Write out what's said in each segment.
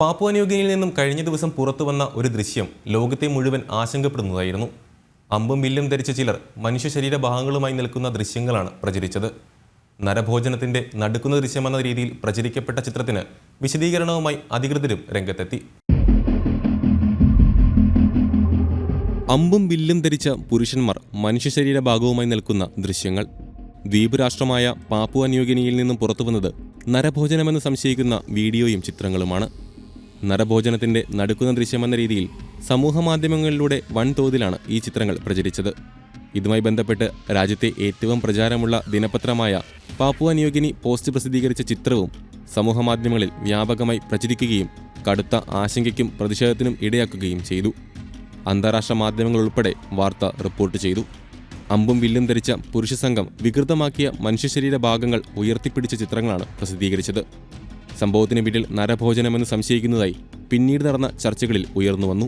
Papua ന്യൂഗിനിയിൽ നിന്നും കഴിഞ്ഞ ദിവസം പുറത്തുവന്ന ഒരു ദൃശ്യം ലോകത്തെ മുഴുവൻ ആശങ്കപ്പെടുന്നതായിരുന്നു. അമ്പും വില്ലും ധരിച്ച ചിലർ മനുഷ്യ ശരീരഭാഗങ്ങളുമായി നിൽക്കുന്ന ദൃശ്യങ്ങളാണ് പ്രചരിച്ചത്. നരഭോജനത്തിന്റെ നടുക്കുന്ന ദൃശ്യമെന്ന രീതിയിൽ പ്രചരിക്കപ്പെട്ട ചിത്രത്തിന് വിശദീകരണവുമായി അധികൃതരും രംഗത്തെത്തി. അമ്പും വില്ലും ധരിച്ച പുരുഷന്മാർ മനുഷ്യ ശരീരഭാഗവുമായി നിൽക്കുന്ന ദൃശ്യങ്ങൾ. ദ്വീപ് രാഷ്ട്രമായ പാപ്പുവ ന്യൂഗിനിയിൽ നിന്നും പുറത്തുവന്നത് നരഭോജനമെന്ന് സംശയിക്കുന്ന വീഡിയോയും ചിത്രങ്ങളുമാണ്. നരഭോജനത്തിന്റെ നടുക്കുന്ന ദൃശ്യമെന്ന രീതിയിൽ സമൂഹമാധ്യമങ്ങളിലൂടെ വൻതോതിലാണ് ഈ ചിത്രങ്ങൾ പ്രചരിച്ചത്. ഇതുമായി ബന്ധപ്പെട്ട് രാജ്യത്തെ ഏറ്റവും പ്രചാരമുള്ള ദിനപത്രമായ പാപ്പുവ ന്യൂഗിനി പോസ്റ്റ് പ്രസിദ്ധീകരിച്ച ചിത്രവും സമൂഹമാധ്യമങ്ങളിൽ വ്യാപകമായി പ്രചരിക്കുകയും കടുത്ത ആശങ്കയ്ക്കും പ്രതിഷേധത്തിനും ഇടയാക്കുകയും ചെയ്തു. അന്താരാഷ്ട്ര മാധ്യമങ്ങൾ ഉൾപ്പെടെ വാർത്ത റിപ്പോർട്ട് ചെയ്തു. അമ്പും വില്ലും ധരിച്ച പുരുഷ സംഘം വികൃതമാക്കിയ മനുഷ്യശരീര ഭാഗങ്ങൾ ഉയർത്തിപ്പിടിച്ച ചിത്രങ്ങളാണ് പ്രസിദ്ധീകരിച്ചത്. സംഭവത്തിന് പിന്നിൽ നരഭോജനമെന്ന് സംശയിക്കുന്നതായി പിന്നീട് നടന്ന ചർച്ചകളിൽ ഉയർന്നുവന്നു.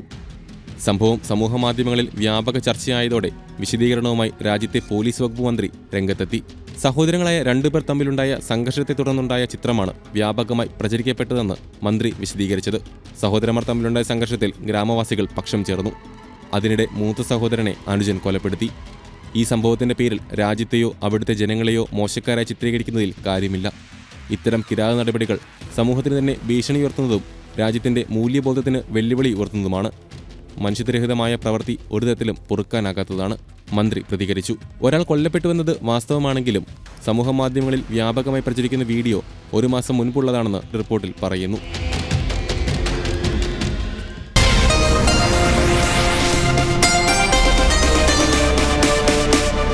സംഭവം സമൂഹമാധ്യമങ്ങളിൽ വ്യാപക ചർച്ചയായതോടെ വിശദീകരണവുമായി രാജ്യത്തെ പോലീസ് വകുപ്പ് മന്ത്രി രംഗത്തെത്തി. സഹോദരങ്ങളായ രണ്ടുപേർ തമ്മിലുണ്ടായ സംഘർഷത്തെ തുടർന്നുണ്ടായ ചിത്രമാണ് വ്യാപകമായി പ്രചരിക്കപ്പെട്ടതെന്ന് മന്ത്രി വിശദീകരിച്ചത്. സഹോദരന്മാർ തമ്മിലുണ്ടായ സംഘർഷത്തിൽ ഗ്രാമവാസികൾ പക്ഷം ചേർന്നു. അതിനിടെ മൂത്ത സഹോദരനെ അനുജൻ കൊലപ്പെടുത്തി. ഈ സംഭവത്തിന്റെ പേരിൽ രാജ്യത്തെയോ അവിടുത്തെ ജനങ്ങളെയോ മോശക്കാരായി ചിത്രീകരിക്കുന്നതിൽ കാര്യമില്ല. ഇത്തരം കിരാത നടപടികൾ സമൂഹത്തിന് തന്നെ ഭീഷണി ഉയർത്തുന്നതും രാജ്യത്തിന്റെ മൂല്യബോധത്തിന് വെല്ലുവിളി ഉയർത്തുന്നതുമാണ്. മനുഷ്യരഹിതമായ പ്രവൃത്തി ഒരു തരത്തിലും പൊറുക്കാനാകാത്തതാണ്, മന്ത്രി പ്രതികരിച്ചു. ഒരാൾ കൊല്ലപ്പെട്ടുവെന്നത് വാസ്തവമാണെങ്കിലും സമൂഹമാധ്യമങ്ങളിൽ വ്യാപകമായി പ്രചരിക്കുന്ന വീഡിയോ 1 മാസം മുൻപുള്ളതാണെന്ന് റിപ്പോർട്ടിൽ പറയുന്നു.